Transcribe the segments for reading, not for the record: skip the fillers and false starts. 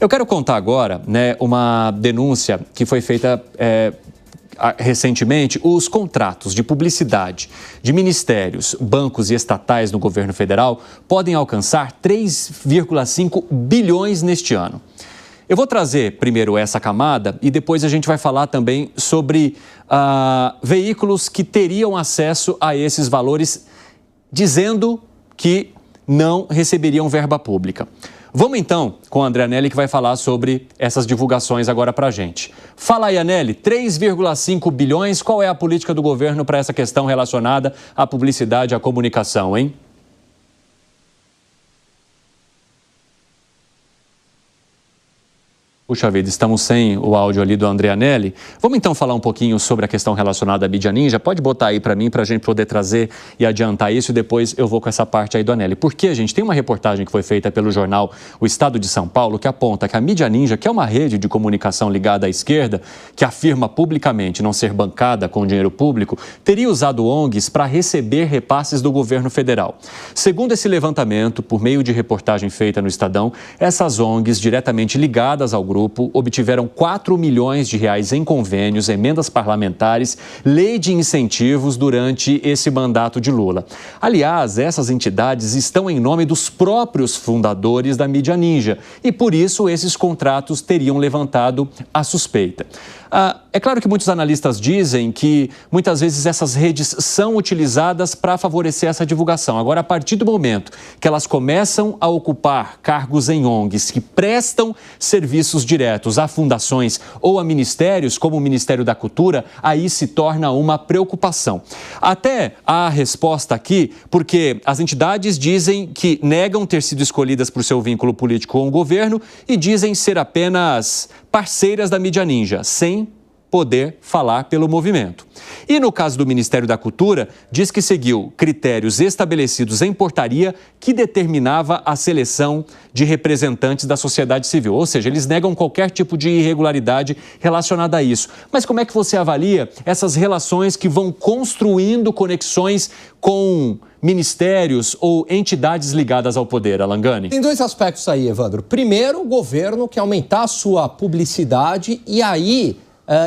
Eu quero contar agora, uma denúncia que foi feita recentemente. Os contratos de publicidade de ministérios, bancos e estatais no governo federal podem alcançar 3,5 bilhões neste ano. Eu vou trazer primeiro essa camada e depois a gente vai falar também sobre veículos que teriam acesso a esses valores, dizendo que não receberiam verba pública. Vamos então com a André Anelli, que vai falar sobre essas divulgações agora para a gente. Fala aí, Anelli, 3,5 bilhões, qual é a política do governo para essa questão relacionada à publicidade e à comunicação, hein? Puxa vida, estamos sem o áudio ali do André Anelli. Vamos então falar um pouquinho sobre a questão relacionada à mídia ninja. Pode botar aí para mim, para a gente poder trazer e adiantar isso, e depois eu vou com essa parte aí do Anelli. Porque, gente, tem uma reportagem que foi feita pelo jornal O Estado de São Paulo que aponta que a mídia ninja, que é uma rede de comunicação ligada à esquerda, que afirma publicamente não ser bancada com dinheiro público, teria usado ONGs para receber repasses do governo federal. Segundo esse levantamento, por meio de reportagem feita no Estadão, essas ONGs diretamente ligadas ao grupo obtiveram 4 milhões de reais em convênios, emendas parlamentares, lei de incentivos durante esse mandato de Lula. Aliás, essas entidades estão em nome dos próprios fundadores da mídia ninja e, por isso, esses contratos teriam levantado a suspeita. É claro que muitos analistas dizem que muitas vezes essas redes são utilizadas para favorecer essa divulgação. Agora, a partir do momento que elas começam a ocupar cargos em ONGs que prestam serviços diretos a fundações ou a ministérios, como o Ministério da Cultura, aí se torna uma preocupação. Até há resposta aqui, porque as entidades dizem que negam ter sido escolhidas por seu vínculo político com o governo e dizem ser apenas parceiras da mídia ninja, sem poder falar pelo movimento. E no caso do Ministério da Cultura, diz que seguiu critérios estabelecidos em portaria que determinava a seleção de representantes da sociedade civil. Ou seja, eles negam qualquer tipo de irregularidade relacionada a isso. Mas como é que você avalia essas relações que vão construindo conexões com ministérios ou entidades ligadas ao poder, Alangani? Tem dois aspectos aí, Evandro. Primeiro, o governo quer aumentar a sua publicidade e aí,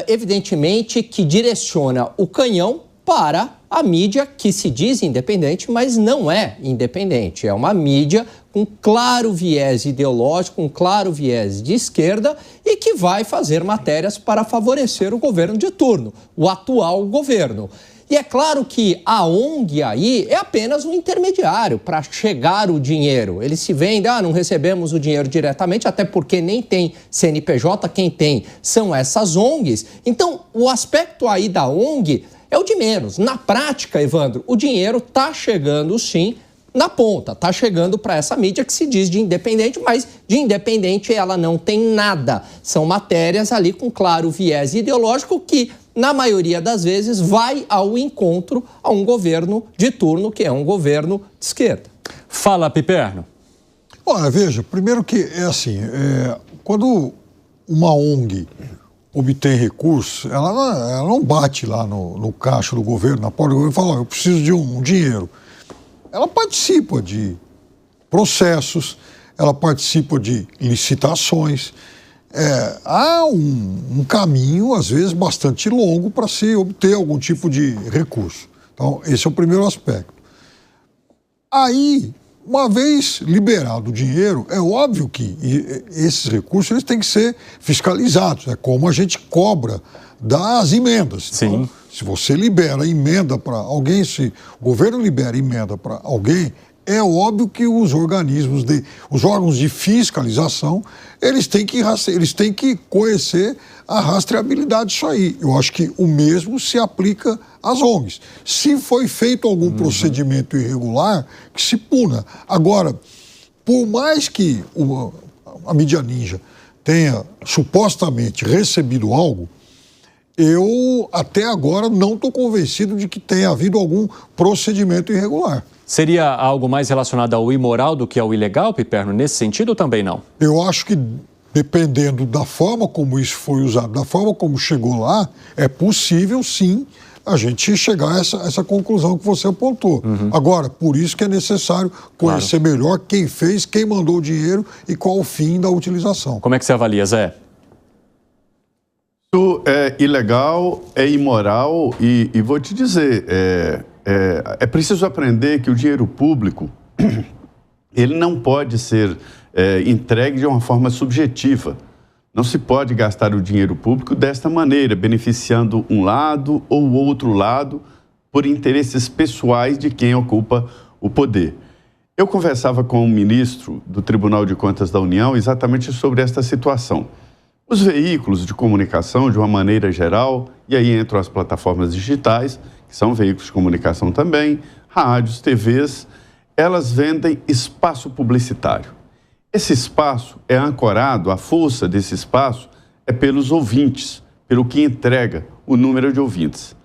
evidentemente, que direciona o canhão para a mídia que se diz independente, mas não é independente. É uma mídia com claro viés ideológico, com claro viés de esquerda e que vai fazer matérias para favorecer o governo de turno, o atual governo. E é claro que a ONG aí é apenas um intermediário para chegar o dinheiro. Eles se vendem, não recebemos o dinheiro diretamente, até porque nem tem CNPJ, quem tem são essas ONGs. Então, o aspecto aí da ONG é o de menos. Na prática, Evandro, o dinheiro está chegando sim na ponta, está chegando para essa mídia que se diz de independente, mas de independente ela não tem nada. São matérias ali com claro viés ideológico que, na maioria das vezes, vai ao encontro a um governo de turno, que é um governo de esquerda. Fala, Piperno. Olha, veja, primeiro que é assim, quando uma ONG obtém recursos, ela não bate lá no caixa do governo, na porta do governo e fala, eu preciso de um dinheiro. Ela participa de processos, ela participa de licitações. Há um caminho, às vezes, bastante longo para se obter algum tipo de recurso. Então, esse é o primeiro aspecto. Aí, uma vez liberado o dinheiro, é óbvio que esses recursos eles têm que ser fiscalizados. É como a gente cobra das emendas. Sim. Então, se você libera emenda para alguém, se o governo libera emenda para alguém, é óbvio que os órgãos de fiscalização, eles têm que conhecer a rastreabilidade disso aí. Eu acho que o mesmo se aplica às ONGs. Se foi feito algum procedimento irregular, que se puna. Agora, por mais que a mídia ninja tenha supostamente recebido algo, eu até agora não estou convencido de que tenha havido algum procedimento irregular. Seria algo mais relacionado ao imoral do que ao ilegal, Piperno? Nesse sentido ou também não? Eu acho que, dependendo da forma como isso foi usado, da forma como chegou lá, é possível, sim, a gente chegar a essa conclusão que você apontou. Agora, por isso que é necessário conhecer melhor quem fez, quem mandou o dinheiro e qual o fim da utilização. Como é que você avalia, Zé? Isso é ilegal, é imoral e vou te dizer, é preciso aprender que o dinheiro público ele não pode ser entregue de uma forma subjetiva. Não se pode gastar o dinheiro público desta maneira, beneficiando um lado ou outro lado por interesses pessoais de quem ocupa o poder. Eu conversava com o ministro do Tribunal de Contas da União exatamente sobre esta situação. Os veículos de comunicação, de uma maneira geral, e aí entram as plataformas digitais, que são veículos de comunicação também, rádios, TVs, elas vendem espaço publicitário. Esse espaço é ancorado, a força desse espaço é pelos ouvintes, pelo que entrega o número de ouvintes.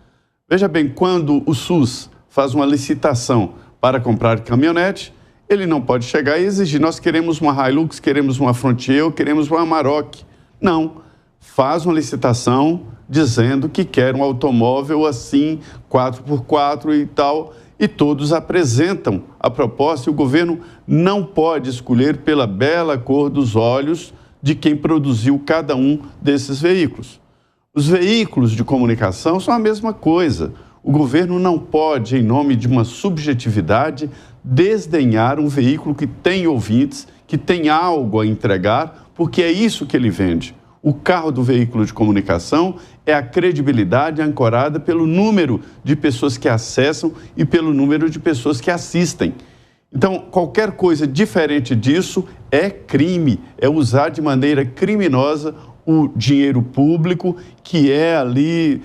Veja bem, quando o SUS faz uma licitação para comprar caminhonete, ele não pode chegar e exigir, nós queremos uma Hilux, queremos uma Frontier, queremos uma Amarok. Não, faz uma licitação dizendo que quer um automóvel assim, 4x4 e tal, e todos apresentam a proposta e o governo não pode escolher pela bela cor dos olhos de quem produziu cada um desses veículos. Os veículos de comunicação são a mesma coisa. O governo não pode, em nome de uma subjetividade, desdenhar um veículo que tem ouvintes, que tem algo a entregar, porque é isso que ele vende. O carro do veículo de comunicação é a credibilidade ancorada pelo número de pessoas que acessam e pelo número de pessoas que assistem. Então, qualquer coisa diferente disso é crime, é usar de maneira criminosa o dinheiro público que é ali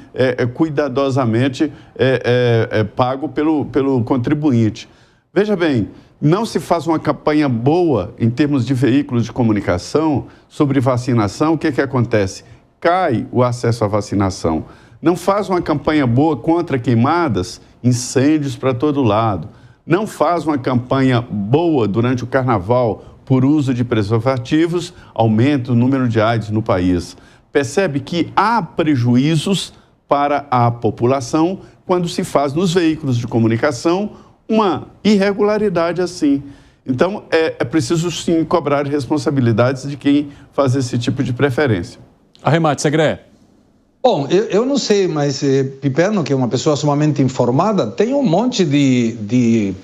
cuidadosamente pago pelo contribuinte. Veja bem, não se faz uma campanha boa em termos de veículos de comunicação sobre vacinação, o que acontece? Cai o acesso à vacinação. Não faz uma campanha boa contra queimadas, incêndios para todo lado. Não faz uma campanha boa durante o carnaval por uso de preservativos, aumenta o número de AIDS no país. Percebe que há prejuízos para a população quando se faz nos veículos de comunicação uma irregularidade assim. Então, é preciso sim cobrar responsabilidades de quem faz esse tipo de preferência. Arremate, Segré. Bom, eu não sei, mas Piperno, que é uma pessoa sumamente informada, tem um monte de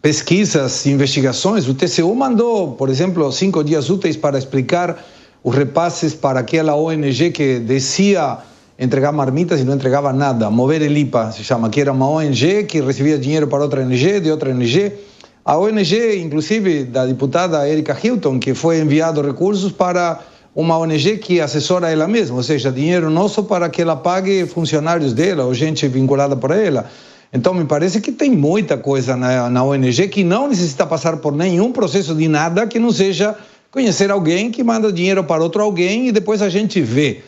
pesquisas, investigações. O TCU mandou, por exemplo, 5 dias úteis para explicar os repasses para aquela ONG que descia entregar marmitas e não entregava nada. Mover el IPA se chama, que era uma ONG que recebia dinheiro para outra ONG, de outra ONG. A ONG, inclusive, da deputada Erika Hilton, que foi enviado recursos para uma ONG que assessora ela mesma, ou seja, dinheiro nosso para que ela pague funcionários dela ou gente vinculada por ela. Então, me parece que tem muita coisa na ONG que não necessita passar por nenhum processo de nada que não seja conhecer alguém que manda dinheiro para outro alguém e depois a gente vê.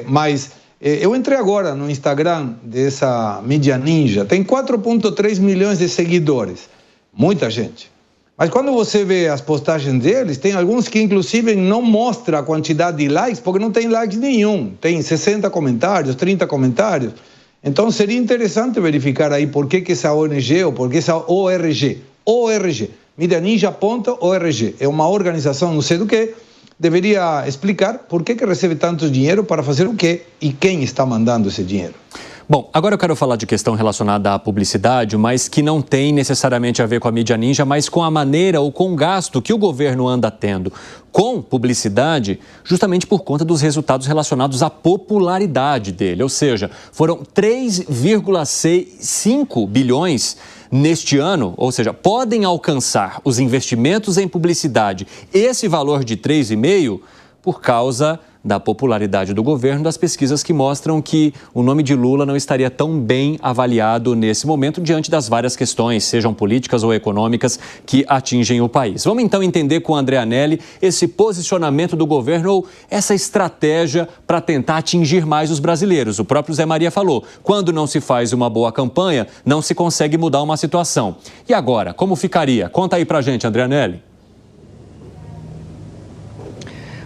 Mas eu entrei agora no Instagram dessa mídia ninja, tem 4,3 milhões de seguidores, muita gente. Mas quando você vê as postagens deles, tem alguns que inclusive não mostram a quantidade de likes, porque não tem likes nenhum. Tem 60 comentários, 30 comentários. Então seria interessante verificar aí por que essa ONG ou por que essa ORG, mídianinja.org, é uma organização não sei do que, deveria explicar por que recebe tanto dinheiro para fazer o quê e quem está mandando esse dinheiro. Bom, agora eu quero falar de questão relacionada à publicidade, mas que não tem necessariamente a ver com a mídia ninja, mas com a maneira ou com o gasto que o governo anda tendo com publicidade, justamente por conta dos resultados relacionados à popularidade dele. Ou seja, foram 3,65 bilhões neste ano, ou seja, podem alcançar os investimentos em publicidade esse valor de 3,5 por causa da popularidade do governo, das pesquisas que mostram que o nome de Lula não estaria tão bem avaliado nesse momento diante das várias questões, sejam políticas ou econômicas, que atingem o país. Vamos então entender com o André Anelli esse posicionamento do governo ou essa estratégia para tentar atingir mais os brasileiros. O próprio Zé Maria falou, quando não se faz uma boa campanha, não se consegue mudar uma situação. E agora, como ficaria? Conta aí pra gente, André Anelli.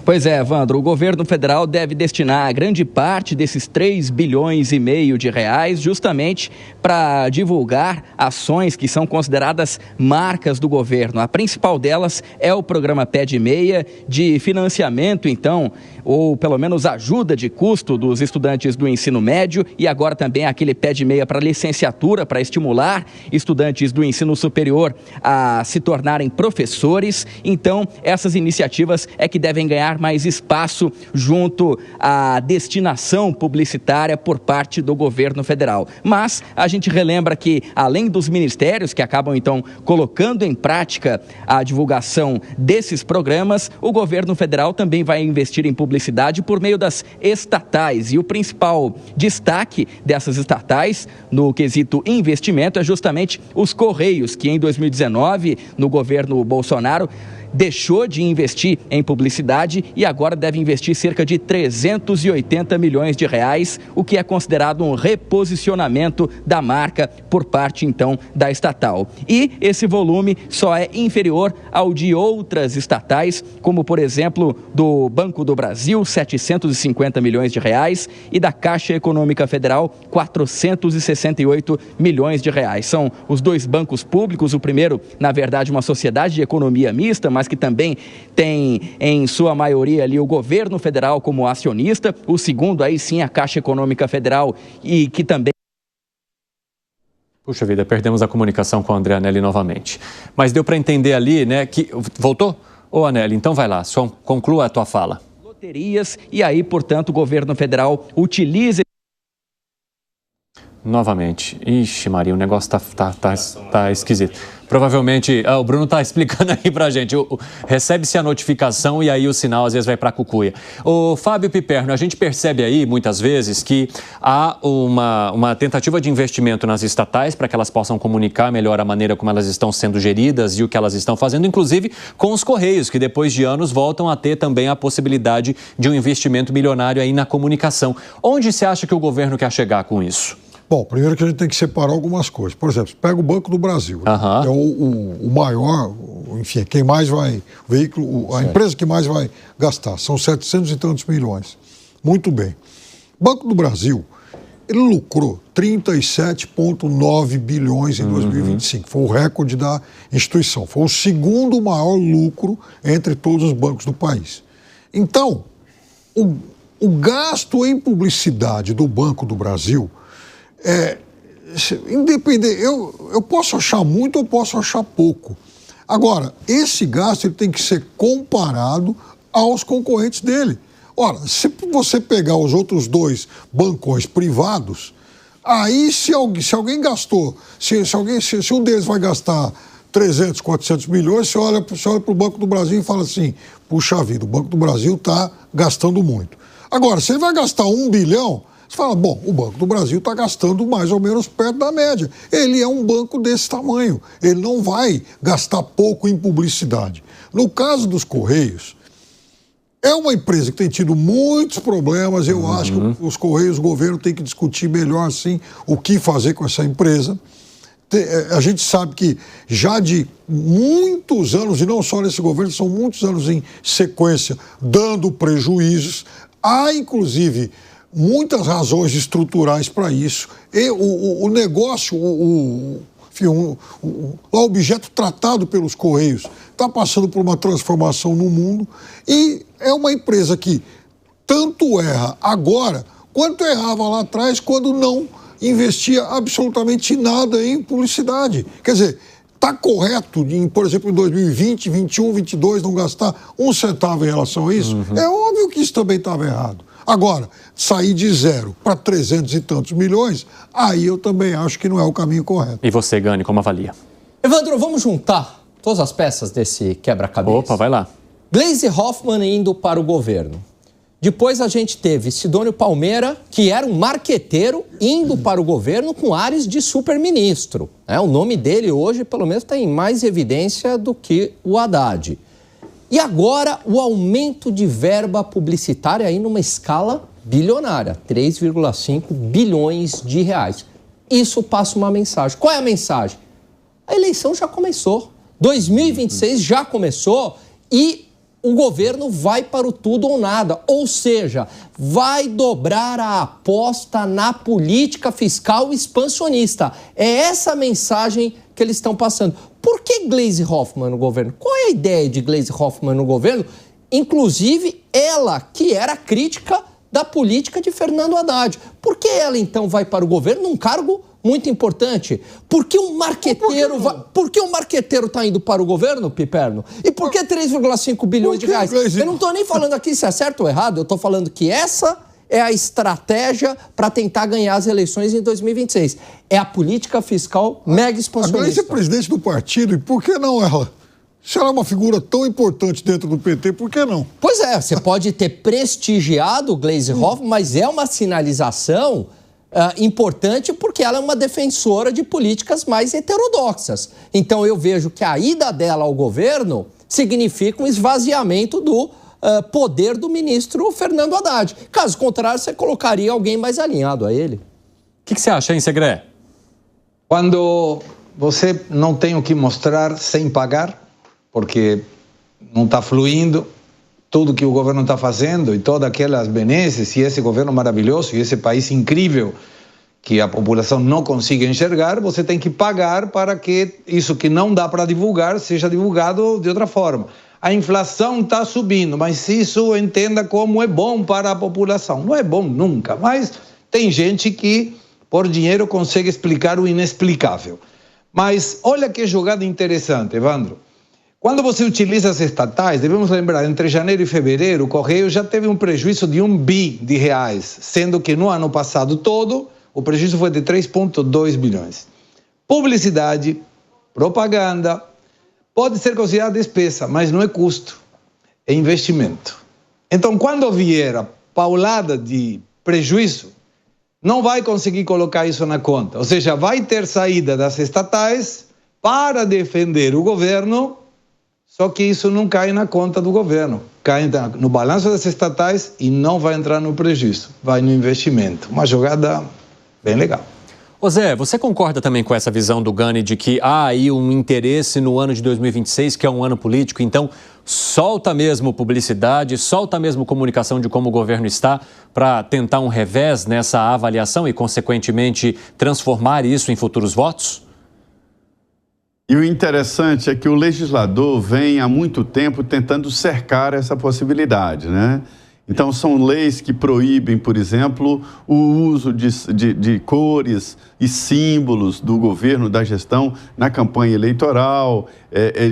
Pois é, Evandro, o governo federal deve destinar grande parte desses 3,5 bilhões de reais justamente para divulgar ações que são consideradas marcas do governo. A principal delas é o programa Pé de Meia, de financiamento, então, ou pelo menos ajuda de custo dos estudantes do ensino médio, e agora também aquele Pé de Meia para licenciatura, para estimular estudantes do ensino superior a se tornarem professores. Então, essas iniciativas é que devem ganhar mais espaço junto à destinação publicitária por parte do governo federal. Mas a gente relembra que, além dos ministérios que acabam então colocando em prática a divulgação desses programas, o governo federal também vai investir em publicidade por meio das estatais. E o principal destaque dessas estatais no quesito investimento é justamente os Correios, que em 2019, no governo Bolsonaro, deixou de investir em publicidade e agora deve investir cerca de 380 milhões de reais, o que é considerado um reposicionamento da marca por parte, então, da estatal. E esse volume só é inferior ao de outras estatais, como, por exemplo, do Banco do Brasil, 750 milhões de reais, e da Caixa Econômica Federal, 468 milhões de reais. São os dois bancos públicos, o primeiro, na verdade, uma sociedade de economia mista, mas que também tem, em sua maioria, ali o governo federal como acionista. O segundo, aí sim, a Caixa Econômica Federal, e que também... Puxa vida, perdemos a comunicação com a André Anelli novamente. Mas deu para entender ali, né, que... Voltou? Ô, Anelli, então vai lá, só conclua a tua fala. Loterias, e aí, portanto, o governo federal utiliza... Novamente. Ixi, Maria, o negócio tá esquisito. Provavelmente, o Bruno está explicando aí pra gente. Recebe-se a notificação e aí o sinal às vezes vai para cucuia. O Fábio Piperno, a gente percebe aí muitas vezes que há uma tentativa de investimento nas estatais para que elas possam comunicar melhor a maneira como elas estão sendo geridas e o que elas estão fazendo, inclusive com os Correios, que depois de anos voltam a ter também a possibilidade de um investimento milionário aí na comunicação. Onde você acha que o governo quer chegar com isso? Bom, primeiro que a gente tem que separar algumas coisas. Por exemplo, pega o Banco do Brasil, que é o maior, enfim, quem mais vai, o veículo, a empresa que mais vai gastar, são 700 e tantos milhões. Muito bem. Banco do Brasil, ele lucrou 37,9 bilhões em 2025. Foi o recorde da instituição. Foi o segundo maior lucro entre todos os bancos do país. Então, o gasto em publicidade do Banco do Brasil independente, eu posso achar muito ou posso achar pouco. Agora, esse gasto ele tem que ser comparado aos concorrentes dele. Ora, se você pegar os outros dois bancões privados, aí se alguém gastou, se um deles vai gastar 300, 400 milhões, você olha para o Banco do Brasil e fala assim, puxa vida, o Banco do Brasil está gastando muito. Agora, se ele vai gastar 1 bilhão, você fala, bom, o Banco do Brasil está gastando mais ou menos perto da média. Ele é um banco desse tamanho. Ele não vai gastar pouco em publicidade. No caso dos Correios, é uma empresa que tem tido muitos problemas. Eu acho que os Correios, o governo tem que discutir melhor, assim, o que fazer com essa empresa. A gente sabe que já de muitos anos, e não só nesse governo, são muitos anos em sequência, dando prejuízos. Há, inclusive, muitas razões estruturais para isso. E o negócio, o objeto tratado pelos Correios está passando por uma transformação no mundo e é uma empresa que tanto erra agora quanto errava lá atrás quando não investia absolutamente nada em publicidade. Quer dizer, está correto, por exemplo, em 2020, 2021, 2022, não gastar um centavo em relação a isso? É óbvio que isso também estava errado. Agora, sair de 0 para 300 e tantos milhões, aí eu também acho que não é o caminho correto. E você, Gani, como avalia? Evandro, vamos juntar todas as peças desse quebra-cabeça? Opa, vai lá. Gleisi Hoffmann indo para o governo. Depois a gente teve Sidônio Palmeira, que era um marqueteiro, indo para o governo com ares de super-ministro. O nome dele hoje, pelo menos, está em mais evidência do que o Haddad. E agora o aumento de verba publicitária aí numa escala bilionária, 3,5 bilhões de reais. Isso passa uma mensagem. Qual é a mensagem? A eleição já começou. 2026 já começou e o governo vai para o tudo ou nada, ou seja, vai dobrar a aposta na política fiscal expansionista. É essa a mensagem que eles estão passando. Por que Gleisi Hoffmann no governo? Qual é a ideia de Gleisi Hoffmann no governo? Inclusive, ela que era crítica da política de Fernando Haddad. Por que ela, então, vai para o governo num cargo muito importante? Por que um marqueteiro está indo para o governo, Piperno? E por que 3,5 bilhões de reais? Eu não estou nem falando aqui se é certo ou errado, eu estou falando que essa é a estratégia para tentar ganhar as eleições em 2026. É a política fiscal mega expansionista. A Gleisi é presidente do partido, e por que não ela? Se ela é uma figura tão importante dentro do PT, por que não? Pois é, você pode ter prestigiado Gleisi Hoffmann, mas é uma sinalização importante porque ela é uma defensora de políticas mais heterodoxas. Então eu vejo que a ida dela ao governo significa um esvaziamento do poder do ministro Fernando Haddad. Caso contrário, você colocaria alguém mais alinhado a ele. O que você acha, hein, Segré? Quando você não tem o que mostrar sem pagar, porque não está fluindo tudo que o governo está fazendo e todas aquelas benesses, e esse governo maravilhoso, e esse país incrível que a população não consiga enxergar, você tem que pagar para que isso que não dá para divulgar seja divulgado de outra forma. A inflação está subindo, mas isso entenda como é bom para a população. Não é bom nunca, mas tem gente que por dinheiro consegue explicar o inexplicável. Mas olha que jogada interessante, Evandro. Quando você utiliza as estatais, devemos lembrar, entre janeiro e fevereiro, o Correio já teve um prejuízo de 1 bi de reais, sendo que no ano passado todo, o prejuízo foi de 3,2 bilhões. Publicidade, propaganda, pode ser considerada despesa, mas não é custo, é investimento. Então, quando vier a paulada de prejuízo, não vai conseguir colocar isso na conta. Ou seja, vai ter saída das estatais para defender o governo. Só que isso não cai na conta do governo, cai no balanço das estatais e não vai entrar no prejuízo, vai no investimento. Uma jogada bem legal. Ô Zé, você concorda também com essa visão do Gani de que há aí um interesse no ano de 2026, que é um ano político, então solta mesmo publicidade, solta mesmo comunicação de como o governo está para tentar um revés nessa avaliação e, consequentemente, transformar isso em futuros votos? E o interessante é que o legislador vem há muito tempo tentando cercar essa possibilidade, né? Então, são leis que proíbem, por exemplo, o uso de cores e símbolos do governo, da gestão, na campanha eleitoral,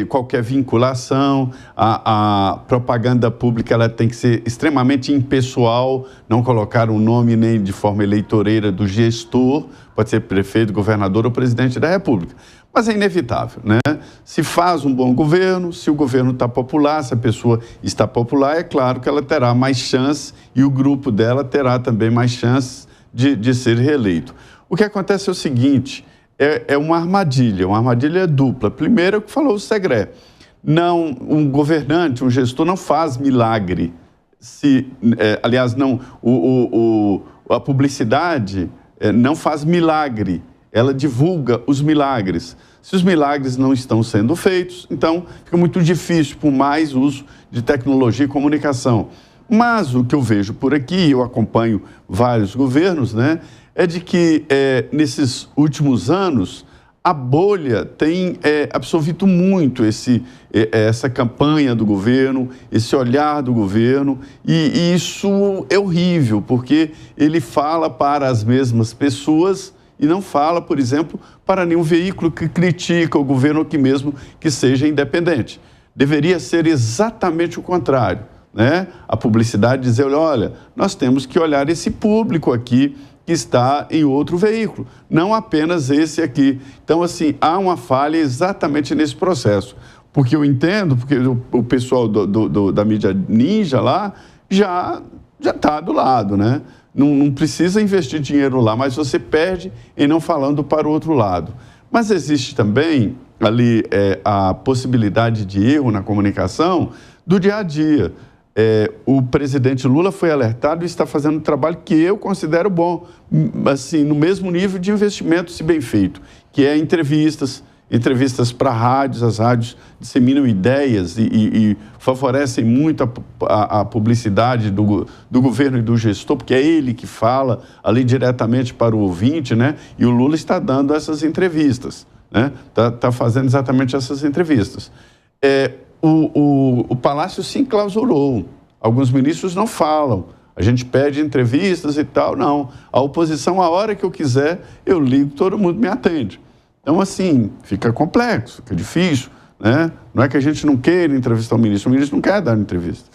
qualquer vinculação. A propaganda pública ela tem que ser extremamente impessoal, não colocar um nome nem de forma eleitoreira do gestor, pode ser prefeito, governador ou presidente da República. Mas é inevitável, né? Se faz um bom governo, se o governo está popular, se a pessoa está popular, é claro que ela terá mais chance e o grupo dela terá também mais chances de ser reeleito. O que acontece é o seguinte, é uma armadilha dupla. Primeiro, é o que falou o Segré, não, um governante, um gestor não faz milagre. Aliás, não, a publicidade não faz milagre. Ela divulga os milagres. Se os milagres não estão sendo feitos, então fica muito difícil por mais uso de tecnologia e comunicação. Mas o que eu vejo por aqui, eu acompanho vários governos, né, é de que nesses últimos anos a bolha tem absorvido muito essa campanha do governo, esse olhar do governo, e isso é horrível, porque ele fala para as mesmas pessoas e não fala, por exemplo, para nenhum veículo que critica o governo ou que mesmo que seja independente. Deveria ser exatamente o contrário, né? A publicidade dizer, olha, nós temos que olhar esse público aqui que está em outro veículo, não apenas esse aqui. Então, assim, há uma falha exatamente nesse processo. Porque eu entendo, porque o pessoal da mídia ninja lá já está do lado, né? Não precisa investir dinheiro lá, mas você perde em não falando para o outro lado. Mas existe também ali a possibilidade de erro na comunicação do dia a dia. O presidente Lula foi alertado e está fazendo um trabalho que eu considero bom, assim, no mesmo nível de investimento, se bem feito, que é entrevistas. entrevistas para rádios, as rádios disseminam ideias e favorecem muito a publicidade do governo e do gestor, porque é ele que fala ali diretamente para o ouvinte, né? E o Lula está dando essas entrevistas, né? Tá fazendo exatamente essas entrevistas. O Palácio se enclausurou, alguns ministros não falam, a gente pede entrevistas e tal, não. A oposição, a hora que eu quiser, eu ligo, todo mundo me atende. Então, assim, fica complexo, fica difícil, né? Não é que a gente não queira entrevistar o ministro não quer dar entrevista.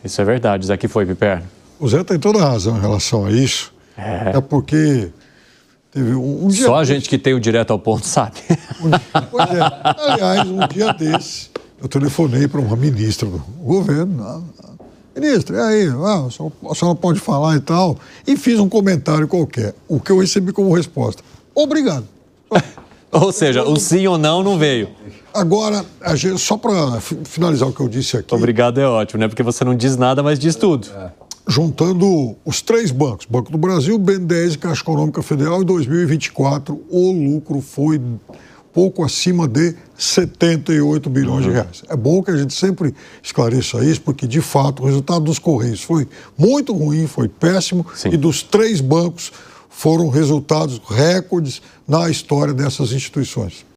Isso é verdade. Zé, que foi, Piperno? O Zé tem toda a razão em relação a isso. É porque teve um dia... Só a gente que tem o direto ao ponto sabe. Pois é. Aliás, um dia desse, eu telefonei para uma ministra do governo. Ministra, e aí? A senhora pode falar e tal. E fiz um comentário qualquer. O que eu recebi como resposta: obrigado. Ou seja, o sim ou não veio. Agora, só para finalizar o que eu disse aqui... Obrigado é ótimo, né? Porque você não diz nada, mas diz tudo. Juntando os três bancos, Banco do Brasil, BNDES e Caixa Econômica Federal, em 2024, o lucro foi pouco acima de 78 bilhões de reais. É bom que a gente sempre esclareça isso, porque, de fato, o resultado dos Correios foi muito ruim, foi péssimo, e dos três bancos foram resultados recordes na história dessas instituições.